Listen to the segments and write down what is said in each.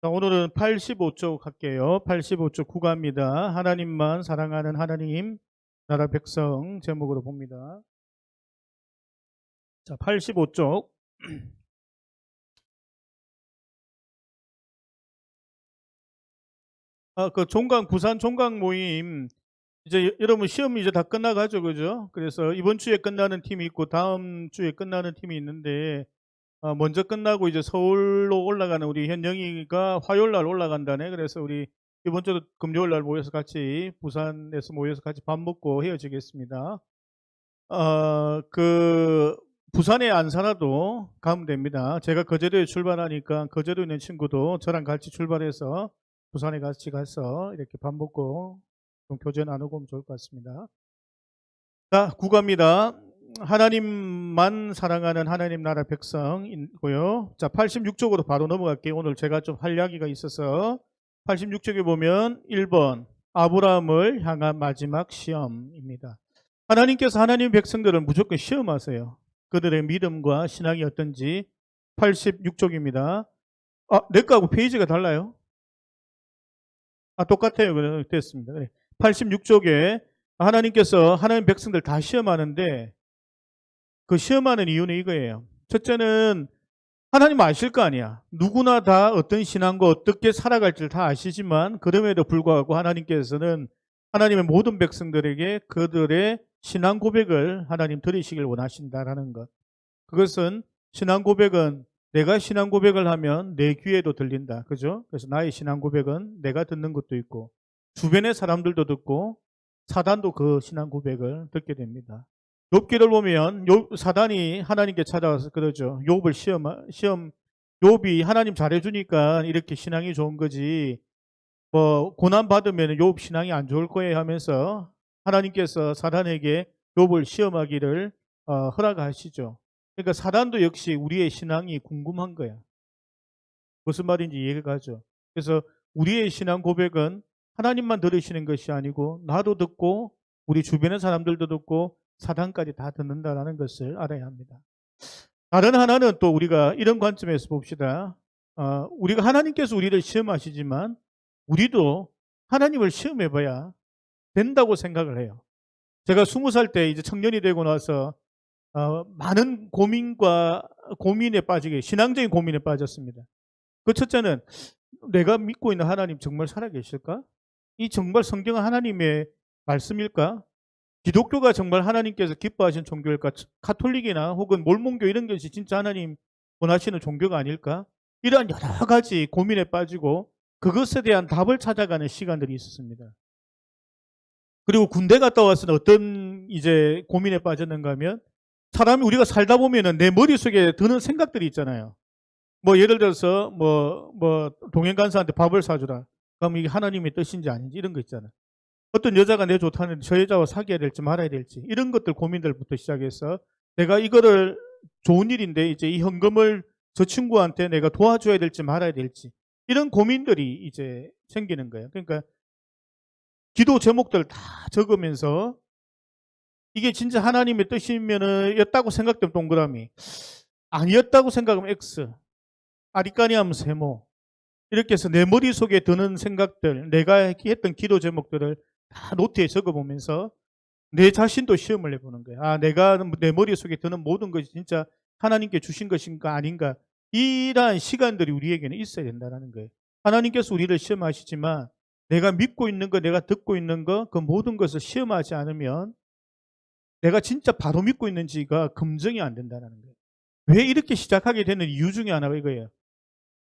자, 오늘은 85쪽 할게요. 85쪽 국어입니다. 하나님만 사랑하는 하나님, 나라 백성 제목으로 봅니다. 자, 85쪽. 그 부산 종강 모임, 이제 여러분 시험이 이제 다 끝나가죠, 그죠? 그래서 이번 주에 끝나는 팀이 있고 다음 주에 끝나는 팀이 있는데, 먼저 끝나고 이제 서울로 올라가는 우리 현영이가 화요일 날 올라간다네. 그래서 우리 이번 주도 금요일 날 모여서 같이 부산에서 모여서 같이 밥 먹고 헤어지겠습니다. 부산에 안 살아도 가면 됩니다. 제가 거제도에 출발하니까 거제도에 있는 친구도 저랑 같이 출발해서 부산에 같이 가서 이렇게 밥 먹고 좀 교제 나누고 오면 좋을 것 같습니다. 자, 국어입니다. 하나님만 사랑하는 하나님 나라 백성이고요. 자, 86쪽으로 바로 넘어갈게요. 오늘 제가 좀 할 이야기가 있어서 86쪽에 보면 1번 아브라함을 향한 마지막 시험입니다. 하나님께서 하나님 백성들을 무조건 시험하세요. 그들의 믿음과 신앙이 어떤지. 86쪽입니다. 내 거하고 페이지가 달라요? 똑같아요. 그래, 됐습니다. 86쪽에 하나님께서 하나님 백성들 다 시험하는데 그 시험하는 이유는 이거예요. 첫째는 하나님 아실 거 아니야. 누구나 다 어떤 신앙과 어떻게 살아갈지를 다 아시지만 그럼에도 불구하고 하나님께서는 하나님의 모든 백성들에게 그들의 신앙 고백을 하나님 들으시길 원하신다라는 것. 그것은 신앙 고백은 내가 신앙 고백을 하면 내 귀에도 들린다. 그죠? 그래서 나의 신앙 고백은 내가 듣는 것도 있고 주변의 사람들도 듣고 사단도 그 신앙 고백을 듣게 됩니다. 욥기를 보면 사단이 하나님께 찾아와서 그러죠. 욥을 욥이 하나님 잘해주니까 이렇게 신앙이 좋은 거지. 뭐 고난 받으면 욥 신앙이 안 좋을 거예요 하면서 하나님께서 사단에게 욥을 시험하기를 허락하시죠. 그러니까 사단도 역시 우리의 신앙이 궁금한 거야. 무슨 말인지 이해가 가죠. 그래서 우리의 신앙 고백은 하나님만 들으시는 것이 아니고 나도 듣고 우리 주변의 사람들도 듣고 사단까지 다 듣는다라는 것을 알아야 합니다. 다른 하나는 또 우리가 이런 관점에서 봅시다. 우리가 하나님께서 우리를 시험하시지만 우리도 하나님을 시험해봐야 된다고 생각을 해요. 제가 20살 때 이제 청년이 되고 나서 많은 고민에 빠지게 신앙적인 고민에 빠졌습니다. 그 첫째는 내가 믿고 있는 하나님 정말 살아계실까? 이 정말 성경은 하나님의 말씀일까? 기독교가 정말 하나님께서 기뻐하시는 종교일까? 카톨릭이나 혹은 몰몬교 이런 것이 진짜 하나님 원하시는 종교가 아닐까? 이러한 여러 가지 고민에 빠지고 그것에 대한 답을 찾아가는 시간들이 있었습니다. 그리고 군대 갔다 와서는 어떤 이제 고민에 빠졌는가 하면 사람이 우리가 살다 보면은 내 머릿속에 드는 생각들이 있잖아요. 뭐 예를 들어서 뭐 동행간사한테 밥을 사주라. 그럼 이게 하나님의 뜻인지 아닌지 이런 거 있잖아요. 어떤 여자가 내 좋다는데 저 여자와 사귀어야 될지 말아야 될지 이런 것들 고민들부터 시작해서 내가 이거를 좋은 일인데 이제 이 헌금을 저 친구한테 내가 도와줘야 될지 말아야 될지 이런 고민들이 이제 생기는 거예요. 그러니까 기도 제목들 다 적으면서 이게 진짜 하나님의 뜻이면은 였다고 생각되면 동그라미, 아니었다고 생각하면 X, 아리까니하면 세모. 이렇게 해서 내 머릿속에 드는 생각들, 내가 했던 기도 제목들을 다 노트에 적어보면서 내 자신도 시험을 해보는 거예요. 내가 내 머릿속에 드는 모든 것이 진짜 하나님께 주신 것인가 아닌가. 이러한 시간들이 우리에게는 있어야 된다는 거예요. 하나님께서 우리를 시험하시지만 내가 믿고 있는 거, 내가 듣고 있는 거, 그 모든 것을 시험하지 않으면 내가 진짜 바로 믿고 있는지가 검증이 안 된다는 거예요. 왜 이렇게 시작하게 되는 이유 중에 하나가 이거예요.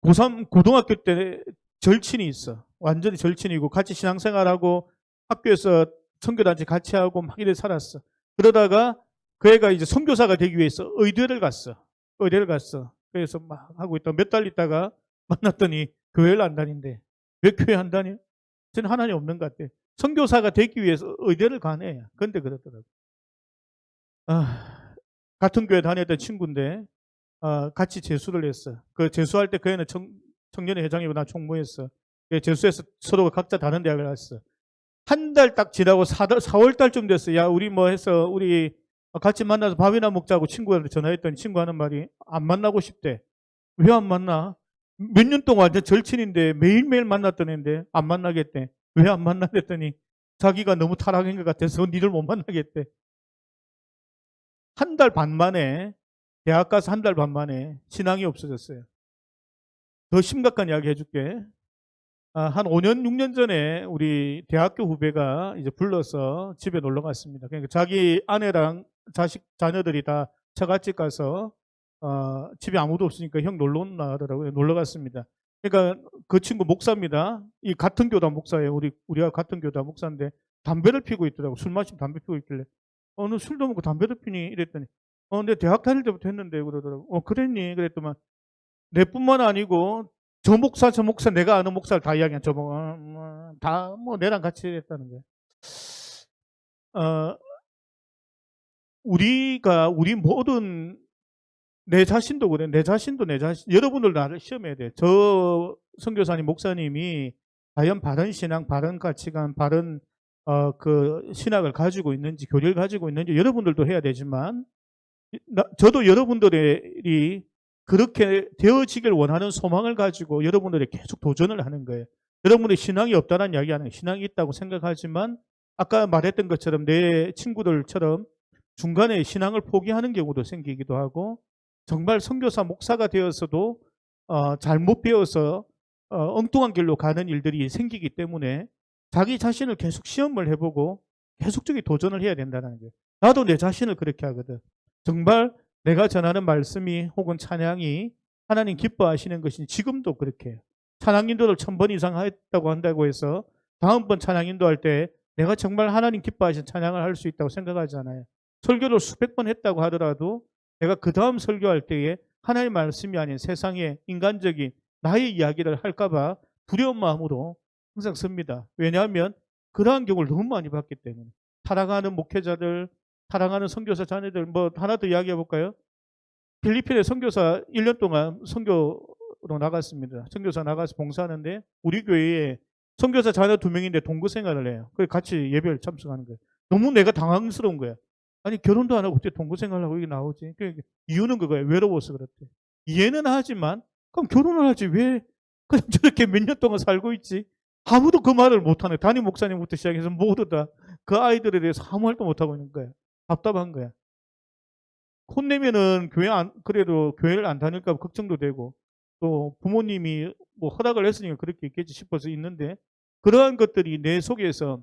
고3, 고등학교 때 절친이 있어. 완전히 절친이고 같이 신앙생활하고 학교에서 선교단체 같이 하고 막 이래 살았어. 그러다가 그 애가 이제 선교사가 되기 위해서 의대를 갔어. 그래서 막 하고 있다. 몇 달 있다가 만났더니 교회를 안 다닌대. 왜 교회 안 다녀? 저는 하나님 없는 것 같아. 선교사가 되기 위해서 의대를 가네. 근데 그러더라고. 같은 교회 다녔던 친구인데 같이 재수를 했어. 그 재수할 때 그 애는 청년회 회장이고 나 총무였어. 재수해서 서로가 각자 다른 대학을 갔어. 한 달 딱 지나고 4월 달쯤 됐어. 야, 우리 뭐 해서 우리 같이 만나서 밥이나 먹자고 친구한테 전화했더니 친구 하는 말이 안 만나고 싶대. 왜 안 만나? 몇 년 동안 완전 절친인데 매일매일 만났던 애인데 안 만나겠대. 왜 안 만나겠더니 자기가 너무 타락한 것 같아서 니를 못 만나겠대. 한 달 반 만에, 대학 가서 한 달 반 만에 신앙이 없어졌어요. 더 심각한 이야기 해줄게. 한 5년, 6년 전에 우리 대학교 후배가 이제 불러서 집에 놀러 갔습니다. 그러니까 자기 아내랑 자녀들이 다 처갓집 가서 집에 아무도 없으니까 형 놀러 온나 하더라고요. 놀러 갔습니다. 그러니까 그 친구 목사입니다. 이 같은 교단 목사예요. 우리가 같은 교단 목사인데 담배를 피고 있더라고. 술 마시면 담배 피고 있길래 너 술도 먹고 담배도 피니 이랬더니 근데 대학 다닐 때부터 했는데 그러더라고. 그랬니? 그랬더만 내뿐만 아니고 저 목사 내가 아는 목사를 다 이야기한 다 뭐 내랑 같이 했다는 거예요. 어, 우리 모든 내 자신도 그래. 내 자신 여러분들 나를 시험해야 돼. 저 선교사님 목사님이 과연 바른 신앙, 바른 가치관, 바른 그 신학을 가지고 있는지, 교리를 가지고 있는지 여러분들도 해야 되지만 저도 여러분들이 그렇게 되어지길 원하는 소망을 가지고 여러분들이 계속 도전을 하는 거예요. 여러분들이 신앙이 없다는 이야기하는 신앙이 있다고 생각하지만 아까 말했던 것처럼 내 친구들처럼 중간에 신앙을 포기하는 경우도 생기기도 하고 정말 선교사 목사가 되어서도 잘못 배워서 엉뚱한 길로 가는 일들이 생기기 때문에 자기 자신을 계속 시험을 해보고 계속적인 도전을 해야 된다는 거예요. 나도 내 자신을 그렇게 하거든. 정말 내가 전하는 말씀이 혹은 찬양이 하나님 기뻐하시는 것이 지금도 그렇게 해요. 찬양 인도를 1000번 이상 했다고 한다고 해서 다음번 찬양 인도할 때 내가 정말 하나님 기뻐하시는 찬양을 할 수 있다고 생각하잖아요. 설교를 수백 번 했다고 하더라도 내가 그 다음 설교할 때에 하나님의 말씀이 아닌 세상의 인간적인 나의 이야기를 할까봐 두려운 마음으로 항상 섭니다. 왜냐하면 그러한 경우를 너무 많이 봤기 때문에. 타락하는 목회자들, 사랑하는 선교사 자녀들 뭐 하나 더 이야기해 볼까요? 필리핀에 선교사 1년 동안 선교로 나갔습니다. 선교사 나가서 봉사하는데 우리 교회에 선교사 자녀 2명인데 동거 생활을 해요. 그래서 같이 예배를 참석하는 거예요. 너무 내가 당황스러운 거야. 아니 결혼도 안 하고 어떻게 동거 생활을 하고 이게 나오지? 그러니까 이유는 그거예요. 외로워서 그렇대. 이해는 하지만 그럼 결혼을 하지 왜 그냥 저렇게 몇 년 동안 살고 있지? 아무도 그 말을 못하네. 담임 목사님부터 시작해서 모두 다 그 아이들에 대해서 아무 말도 못하고 있는 거예요. 답답한 거야. 혼내면은 그래도 교회를 안 다닐까 걱정도 되고 또 부모님이 뭐 허락을 했으니까 그렇게 있겠지 싶어서 있는데 그러한 것들이 내 속에서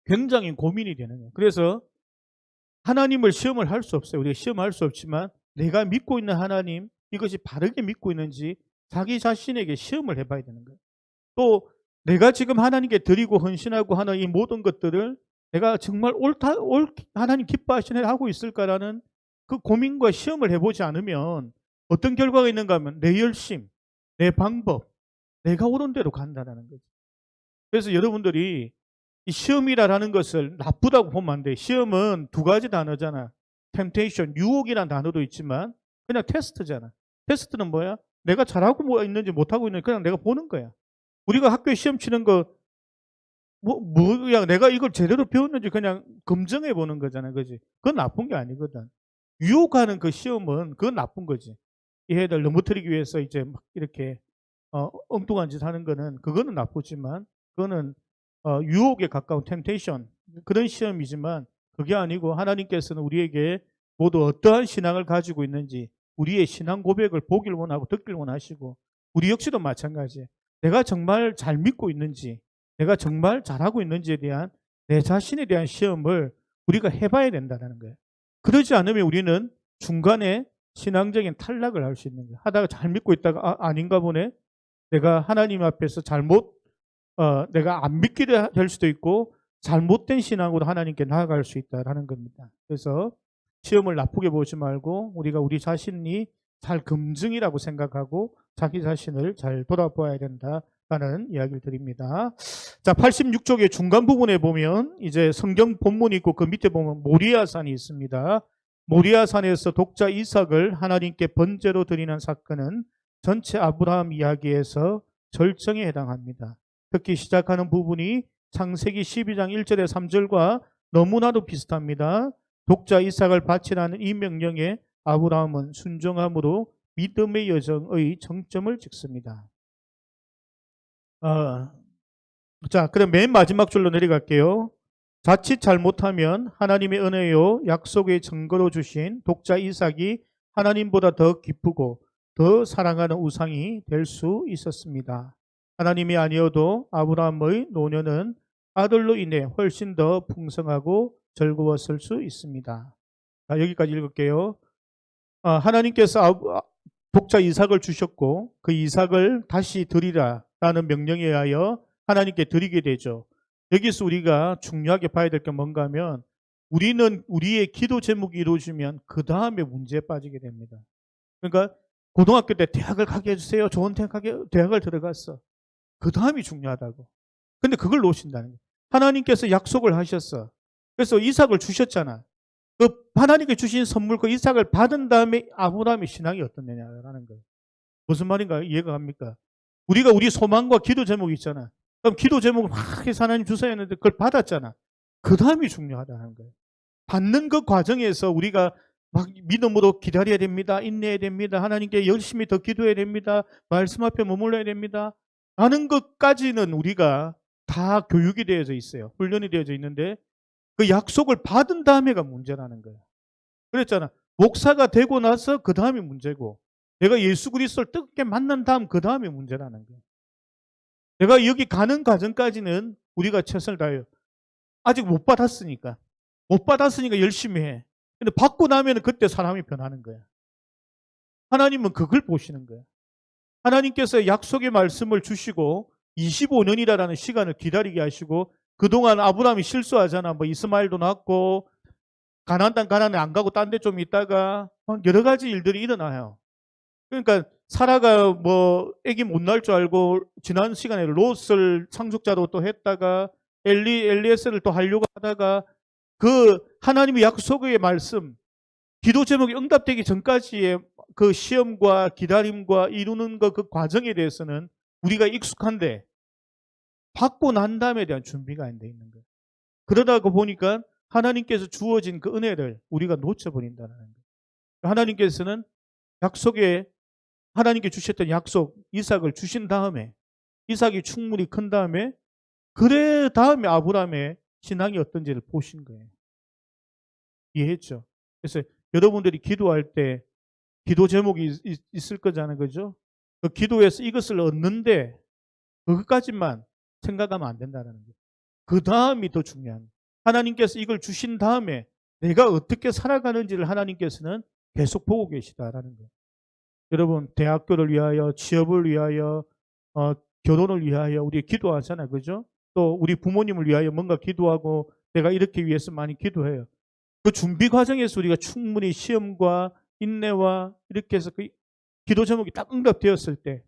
굉장히 고민이 되는 거예요. 그래서 하나님을 시험을 할 수 없어요. 우리가 시험할 수 없지만 내가 믿고 있는 하나님 이것이 바르게 믿고 있는지 자기 자신에게 시험을 해봐야 되는 거예요. 또 내가 지금 하나님께 드리고 헌신하고 하는 이 모든 것들을 내가 정말 하나님 기뻐하시는 일 하고 있을까라는 그 고민과 시험을 해보지 않으면 어떤 결과가 있는가 하면 내 열심, 내 방법, 내가 옳은 대로 간다는 거죠. 그래서 여러분들이 이 시험이라는 것을 나쁘다고 보면 안 돼. 시험은 2가지 단어잖아. temptation, 유혹이라는 단어도 있지만 그냥 테스트잖아. 테스트는 뭐야? 내가 잘하고 뭐 있는지 못하고 있는지 그냥 내가 보는 거야. 우리가 학교에 시험 치는 거 뭐야 내가 이걸 제대로 배웠는지 그냥 검증해 보는 거잖아. 그지? 그건 나쁜 게 아니거든. 유혹하는 그 시험은 그건 나쁜 거지. 이 애들 넘어뜨리기 위해서 이제 막 이렇게 엉뚱한 짓 하는 거는 그거는 나쁘지만 그거는 유혹에 가까운 템테이션 그런 시험이지만 그게 아니고 하나님께서는 우리에게 모두 어떠한 신앙을 가지고 있는지 우리의 신앙 고백을 보길 원하고 듣길 원하시고 우리 역시도 마찬가지예요. 내가 정말 잘 믿고 있는지 내가 정말 잘하고 있는지에 대한 내 자신에 대한 시험을 우리가 해봐야 된다는 거예요. 그러지 않으면 우리는 중간에 신앙적인 탈락을 할 수 있는 거예요. 하다가 잘 믿고 있다가 아닌가 보네. 내가 하나님 앞에서 내가 안 믿게 될 수도 있고 잘못된 신앙으로 하나님께 나아갈 수 있다라는 겁니다. 그래서 시험을 나쁘게 보지 말고 우리가 우리 자신이 잘 검증이라고 생각하고 자기 자신을 잘 돌아보아야 된다라는 이야기를 드립니다. 자, 86쪽의 중간 부분에 보면 이제 성경 본문이 있고 그 밑에 보면 모리아산이 있습니다. 모리아산에서 독자 이삭을 하나님께 번제로 드리는 사건은 전체 아브라함 이야기에서 절정에 해당합니다. 특히 시작하는 부분이 창세기 12장 1절에 3절과 너무나도 비슷합니다. 독자 이삭을 바치라는 이 명령에 아브라함은 순종함으로 믿음의 여정의 정점을 찍습니다. 자, 그럼 맨 마지막 줄로 내려갈게요. 자칫 잘못하면 하나님의 은혜요 약속의 증거로 주신 독자 이삭이 하나님보다 더 기쁘고 더 사랑하는 우상이 될 수 있었습니다. 하나님이 아니어도 아브라함의 노년은 아들로 인해 훨씬 더 풍성하고 즐거웠을 수 있습니다. 자, 여기까지 읽을게요. 하나님께서 독자 이삭을 주셨고 그 이삭을 다시 드리라라는 명령에 의하여 하나님께 드리게 되죠. 여기서 우리가 중요하게 봐야 될 게 뭔가 하면 우리는 우리의 기도 제목이 이루어지면 그 다음에 문제에 빠지게 됩니다. 그러니까 고등학교 때 대학을 가게 해주세요. 좋은 대학을 들어갔어. 그 다음이 중요하다고. 근데 그걸 놓으신다는 거예요. 하나님께서 약속을 하셨어. 그래서 이삭을 주셨잖아. 그 하나님께 주신 선물 그 이삭을 받은 다음에 아브라함의 신앙이 어떻느냐라는 거예요. 무슨 말인가 이해가 갑니까? 우리가 우리 소망과 기도 제목이 있잖아. 그럼 기도 제목을 막 해서 하나님 주셔야 했는데 그걸 받았잖아. 그 다음이 중요하다는 거예요. 받는 그 과정에서 우리가 막 믿음으로 기다려야 됩니다. 인내해야 됩니다. 하나님께 열심히 더 기도해야 됩니다. 말씀 앞에 머물러야 됩니다. 하는 것까지는 우리가 다 교육이 되어져 있어요. 훈련이 되어져 있는데 그 약속을 받은 다음에가 문제라는 거예요. 그랬잖아. 목사가 되고 나서 그 다음이 문제고 내가 예수 그리스도를 뜨겁게 만난 다음 그 다음이 문제라는 거예요. 내가 여기 가는 과정까지는 우리가 최선을 다해요. 아직 못 받았으니까. 못 받았으니까 열심히 해. 근데 받고 나면 그때 사람이 변하는 거야. 하나님은 그걸 보시는 거야. 하나님께서 약속의 말씀을 주시고 25년이라는 시간을 기다리게 하시고 그동안 아브라함이 실수하잖아. 뭐 이스마엘도 낳고 가나안 땅 가나안에 안 가고 딴 데 좀 있다가 여러 가지 일들이 일어나요. 그러니까 사라가 뭐 아기 못 낳을 줄 알고 지난 시간에 롯을 상속자로 또 했다가 엘리에셀을 또 하려고 하다가 그 하나님의 약속의 말씀 기도 제목이 응답되기 전까지의 그 시험과 기다림과 이루는 그 과정에 대해서는 우리가 익숙한데 받고 난 다음에 대한 준비가 안 돼 있는 거예요. 그러다가 보니까 하나님께서 주어진 그 은혜를 우리가 놓쳐버린다는 거예요. 하나님께서는 약속에 하나님께 주셨던 약속 이삭을 주신 다음에 이삭이 충분히 큰 다음에 그래 다음에 아브라함의 신앙이 어떤지를 보신 거예요. 이해했죠? 그래서 여러분들이 기도할 때 기도 제목이 있을 거잖아요. 그죠? 그 기도에서 이것을 얻는데 그것까지만 생각하면 안 된다는 거예요. 그 다음이 더 중요한 거예요. 하나님께서 이걸 주신 다음에 내가 어떻게 살아가는지를 하나님께서는 계속 보고 계시다라는 거예요. 여러분 대학교를 위하여 취업을 위하여 결혼을 위하여 우리 기도하잖아요. 그죠? 또 우리 부모님을 위하여 뭔가 기도하고 내가 이렇게 위해서 많이 기도해요. 그 준비 과정에서 우리가 충분히 시험과 인내와 이렇게 해서 그 기도 제목이 딱 응답되었을 때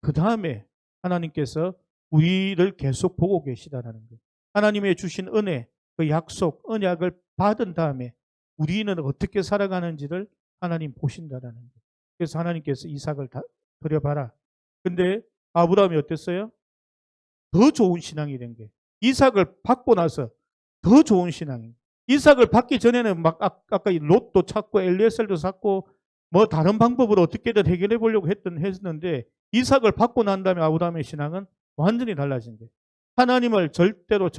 그 다음에 하나님께서 우리를 계속 보고 계시다는 거예요. 하나님의 주신 은혜, 그 약속, 언약을 받은 다음에 우리는 어떻게 살아가는지를 하나님 보신다는 거예요. 그래서 하나님께서 이삭을 드려봐라. 근데 아브라함이 어땠어요? 더 좋은 신앙이 된 거예요. 이삭을 받고 나서 더 좋은 신앙이. 이삭을 받기 전에는 막 아까 롯도 찾고 엘리에셀도 찾고 뭐 다른 방법으로 어떻게든 해결해 보려고 했는데 이삭을 받고 난 다음에 아브라함의 신앙은 완전히 달라진 거예요. 하나님을 절대로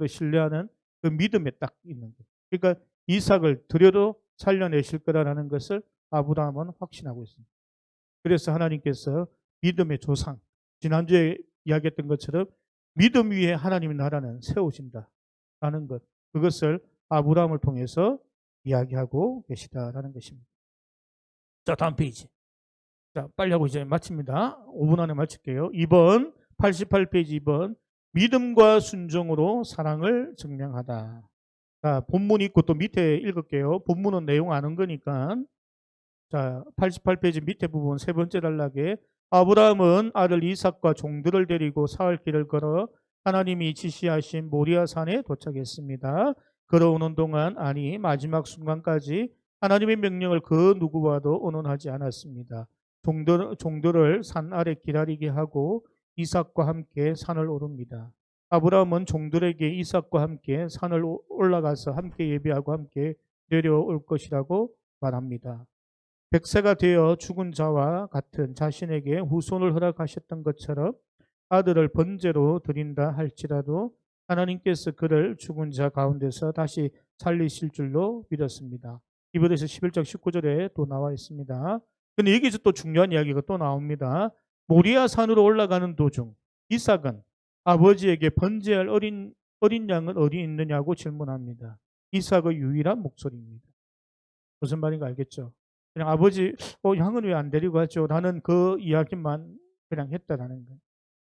신뢰하는 그 믿음에 딱 있는 거예요. 그러니까 이삭을 드려도 살려내실 거라는 것을 아브라함은 확신하고 있습니다. 그래서 하나님께서 믿음의 조상, 지난주에 이야기했던 것처럼 믿음 위에 하나님의 나라는 세우신다라는 것, 그것을 아브라함을 통해서 이야기하고 계시다라는 것입니다. 자, 다음 페이지. 자, 빨리 하고 이제 마칩니다. 5분 안에 마칠게요. 2번, 88페이지 2번. 믿음과 순종으로 사랑을 증명하다. 자, 본문 있고 또 밑에 읽을게요. 본문은 내용 아는 거니까. 자, 88페이지 밑에 부분 세 번째 단락에 아브라함은 아들 이삭과 종들을 데리고 사흘 길을 걸어 하나님이 지시하신 모리아 산에 도착했습니다. 걸어오는 동안 아니 마지막 순간까지 하나님의 명령을 그 누구와도 언언하지 않았습니다. 종들을 산 아래 기다리게 하고 이삭과 함께 산을 오릅니다. 아브라함은 종들에게 이삭과 함께 산을 올라가서 함께 예배하고 함께 내려올 것이라고 말합니다. 100세가 되어 죽은 자와 같은 자신에게 후손을 허락하셨던 것처럼 아들을 번제로 드린다 할지라도 하나님께서 그를 죽은 자 가운데서 다시 살리실 줄로 믿었습니다. 히브리서 11장 19절에 또 나와 있습니다. 근데 여기서 또 중요한 이야기가 또 나옵니다. 모리아 산으로 올라가는 도중 이삭은 아버지에게 번제할 어린 양은 어디 있느냐고 질문합니다. 이삭의 유일한 목소리입니다. 무슨 말인가 알겠죠? 그냥 아버지, 양은 왜 안 데리고 갔죠? 라는 그 이야기만 그냥 했다라는 거예요.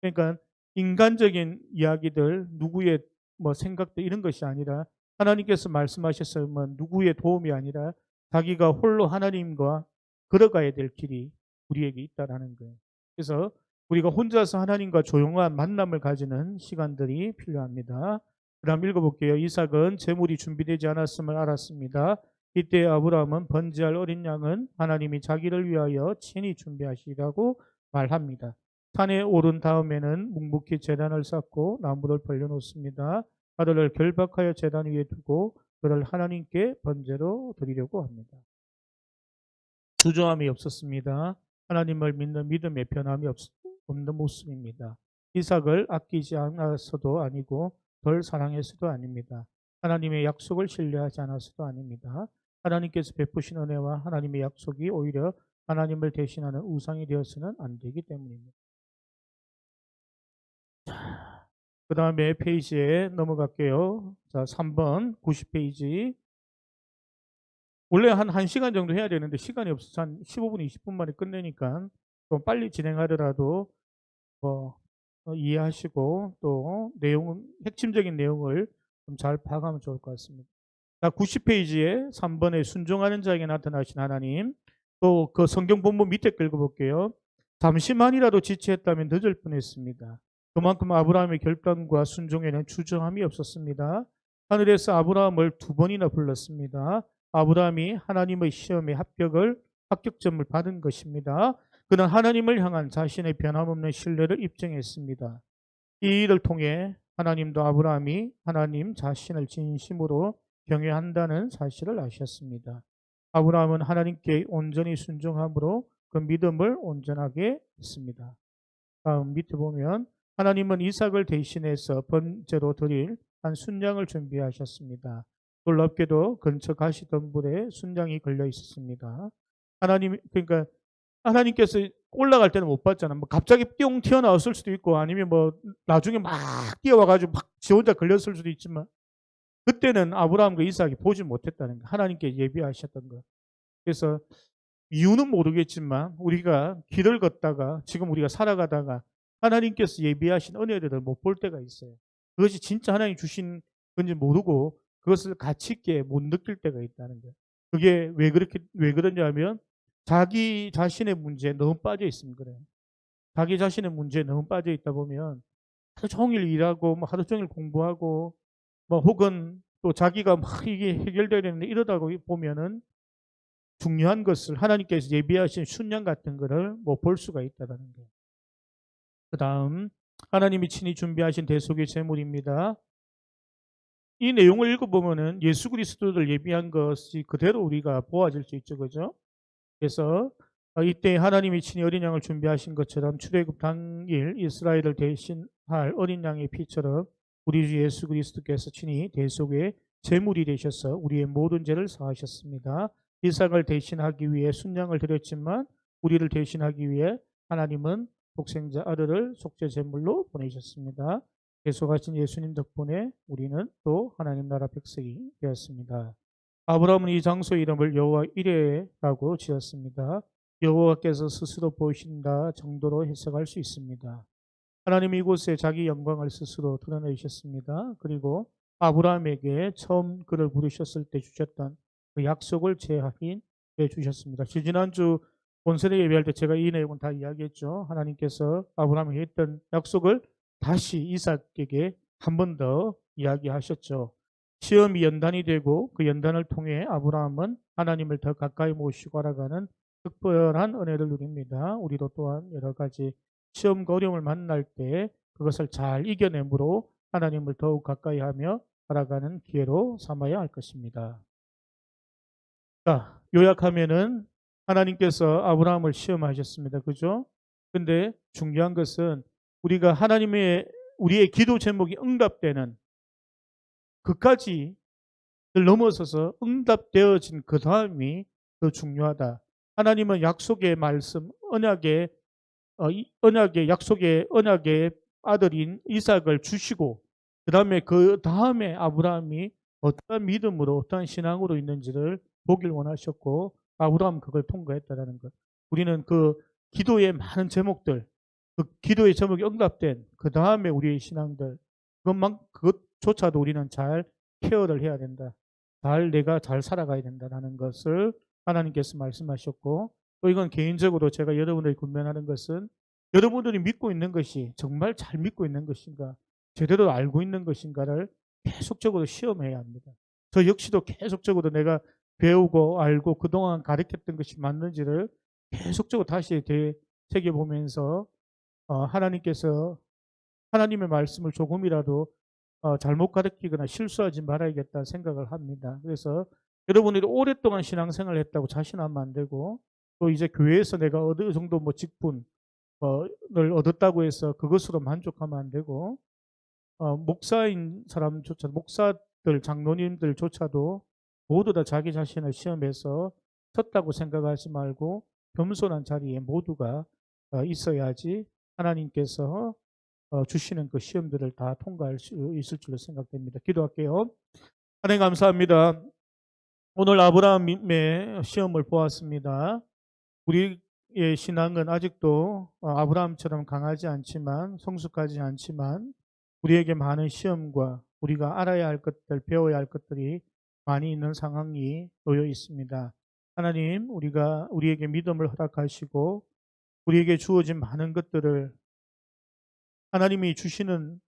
그러니까 인간적인 이야기들, 누구의 뭐 생각들 이런 것이 아니라 하나님께서 말씀하셨으면 뭐 누구의 도움이 아니라 자기가 홀로 하나님과 걸어가야 될 길이 우리에게 있다라는 거예요. 그래서 우리가 혼자서 하나님과 조용한 만남을 가지는 시간들이 필요합니다. 그다음 읽어볼게요. 이삭은 제물이 준비되지 않았음을 알았습니다. 이때 아브라함은 번제할 어린 양은 하나님이 자기를 위하여 친히 준비하시라고 말합니다. 산에 오른 다음에는 묵묵히 제단을 쌓고 나무를 벌려놓습니다. 아들을 결박하여 제단 위에 두고 그를 하나님께 번제로 드리려고 합니다. 주저함이 없었습니다. 하나님을 믿는 믿음의 변함이 없는 모습입니다. 이삭을 아끼지 않아서도 아니고 덜 사랑해서도 아닙니다. 하나님의 약속을 신뢰하지 않아서도 아닙니다. 하나님께서 베푸신 은혜와 하나님의 약속이 오히려 하나님을 대신하는 우상이 되어서는 안 되기 때문입니다. 그 다음에 페이지에 넘어갈게요. 자, 3번 90페이지. 원래 한 1시간 정도 해야 되는데 시간이 없어서 한 15분, 20분 만에 끝내니까 좀 빨리 진행하더라도 이해하시고 또 핵심적인 내용을 좀 잘 파악하면 좋을 것 같습니다. 자, 90페이지에 3번에 순종하는 자에게 나타나신 하나님, 또 그 성경 본문 밑에 읽어볼게요. 잠시만이라도 지체했다면 늦을 뻔했습니다. 그만큼 아브라함의 결단과 순종에는 주저함이 없었습니다. 하늘에서 아브라함을 2번이나 불렀습니다. 아브라함이 하나님의 시험에 합격점을 받은 것입니다. 그는 하나님을 향한 자신의 변함없는 신뢰를 입증했습니다. 이 일을 통해 하나님도 아브라함이 하나님 자신을 진심으로 경외한다는 사실을 아셨습니다. 아브라함은 하나님께 온전히 순종함으로 그 믿음을 온전하게 했습니다. 다음 밑에 보면 하나님은 이삭을 대신해서 번제로 드릴 한 순양을 준비하셨습니다. 놀랍게도 근처 가시덤불에 순양이 걸려 있었습니다. 그러니까 하나님께서 올라갈 때는 못 봤잖아. 뭐 갑자기 뿅 튀어나왔을 수도 있고 아니면 뭐 나중에 막 뛰어와가지고 막 지 혼자 걸렸을 수도 있지만 그때는 아브라함과 이삭이 보지 못했다는 거. 하나님께 예비하셨던 거. 그래서 이유는 모르겠지만 우리가 길을 걷다가 지금 우리가 살아가다가 하나님께서 예비하신 은혜들을 못 볼 때가 있어요. 그것이 진짜 하나님 주신 건지 모르고 그것을 가치 있게 못 느낄 때가 있다는 거예요. 그게 왜 그러냐면 자기 자신의 문제에 너무 빠져 있으면 그래요. 자기 자신의 문제에 너무 빠져 있다 보면 하루 종일 일하고 뭐 하루 종일 공부하고 뭐 혹은 또 자기가 막 이게 해결돼야 되는데 이러다 보면은 중요한 것을 하나님께서 예비하신 순양 같은 거를 못 볼 수가 있다는 거예요. 그 다음 하나님이 친히 준비하신 대속의 제물입니다. 이 내용을 읽어보면은 예수 그리스도를 예비한 것이 그대로 우리가 보아질 수 있죠. 그죠? 그래서 이때 하나님이 친히 어린 양을 준비하신 것처럼 출애굽 당일 이스라엘을 대신할 어린 양의 피처럼 우리 주 예수 그리스도께서 친히 대속의 제물이 되셔서 우리의 모든 죄를 사하셨습니다. 이삭을 대신하기 위해 순양을 드렸지만 우리를 대신하기 위해 하나님은 독생자 아들을 속죄 제물로 보내셨습니다. 대속하신 예수님 덕분에 우리는 또 하나님 나라 백성이 되었습니다. 아브라함은 이 장소의 이름을 여호와 이레라고 지었습니다. 여호와께서 스스로 보이신다 정도로 해석할 수 있습니다. 하나님이 이곳에 자기 영광을 스스로 드러내셨습니다. 그리고 아브라함에게 처음 그를 부르셨을 때 주셨던 그 약속을 재확인해 주셨습니다. 지난주 본세례 예배할 때 제가 이 내용은 다 이야기했죠. 하나님께서 아브라함에게 했던 약속을 다시 이삭에게 한 번 더 이야기하셨죠. 시험이 연단이 되고 그 연단을 통해 아브라함은 하나님을 더 가까이 모시고 알아가는 특별한 은혜를 누립니다. 우리도 또한 여러 가지 시험과 어려움을 만날 때 그것을 잘 이겨내므로 하나님을 더욱 가까이 하며 알아가는 기회로 삼아야 할 것입니다. 자, 요약하면은 하나님께서 아브라함을 시험하셨습니다. 그죠? 근데 중요한 것은 우리가 하나님의 우리의 기도 제목이 응답되는 그까지 넘어서서 응답되어진 그 다음이 더 중요하다. 하나님은 약속의 말씀, 언약의 아들인 이삭을 주시고 그 다음에 아브라함이 어떠한 믿음으로 어떠한 신앙으로 있는지를 보길 원하셨고 아브라함은 그걸 통과했다라는 것. 우리는 그 기도의 많은 제목들, 그 기도의 제목이 응답된 그 다음에 우리의 신앙들 그것조차도 우리는 잘 케어를 해야 된다. 내가 잘 살아가야 된다라는 것을 하나님께서 말씀하셨고 또 이건 개인적으로 제가 여러분들이 권면하는 것은 여러분들이 믿고 있는 것이 정말 잘 믿고 있는 것인가 제대로 알고 있는 것인가를 계속적으로 시험해야 합니다. 저 역시도 계속적으로 내가 배우고 알고 그동안 가르쳤던 것이 맞는지를 계속적으로 다시 되새겨보면서 하나님께서 하나님의 말씀을 조금이라도 잘못 가르치거나 실수하지 말아야겠다 생각을 합니다. 그래서 여러분들이 오랫동안 신앙생활을 했다고 자신하면 안 되고 또 이제 교회에서 내가 어느 정도 뭐 직분을 얻었다고 해서 그것으로 만족하면 안 되고 목사인 사람조차 목사들 장로님들조차도 모두 다 자기 자신을 시험해서 섰다고 생각하지 말고 겸손한 자리에 모두가 있어야지 하나님께서 주시는 그 시험들을 다 통과할 수 있을 줄로 생각됩니다. 기도할게요. 하나님 감사합니다. 오늘 아브라함의 시험을 보았습니다. 우리의 신앙은 아직도 아브라함처럼 강하지 않지만 성숙하지 않지만 우리에게 많은 시험과 우리가 알아야 할 것들, 배워야 할 것들이 많이 있는 상황이 놓여 있습니다. 하나님, 우리에게 믿음을 허락하시고 우리에게 주어진 많은 것들을 하나님이 주시는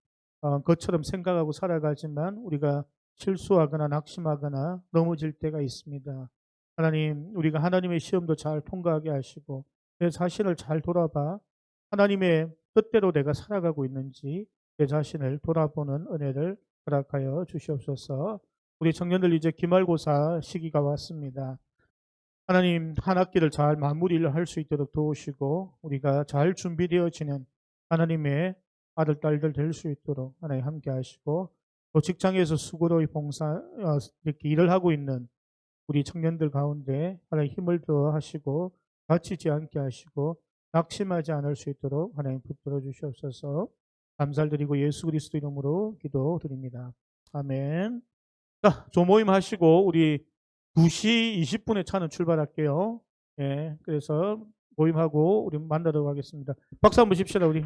것처럼 생각하고 살아가지만 우리가 실수하거나 낙심하거나 넘어질 때가 있습니다. 하나님, 우리가 하나님의 시험도 잘 통과하게 하시고 내 자신을 잘 돌아봐 하나님의 뜻대로 내가 살아가고 있는지 내 자신을 돌아보는 은혜를 허락하여 주시옵소서. 우리 청년들 이제 기말고사 시기가 왔습니다. 하나님 한 학기를 잘 마무리를 할 수 있도록 도우시고 우리가 잘 준비되어지는 하나님의 아들 딸들 될 수 있도록 하나님 함께 하시고 또 직장에서 수고로이 이렇게 일을 하고 있는 우리 청년들 가운데 하나님 힘을 더어 하시고 다치지 않게 하시고 낙심하지 않을 수 있도록 하나님 붙들어 주시옵소서. 감사를 드리고 예수 그리스도 이름으로 기도드립니다. 아멘. 자, 조모임 하시고 우리 2시 20분에 차는 출발할게요. 예, 그래서 모임하고 우리 만나러 가겠습니다. 박수 한번 칩시다, 우리.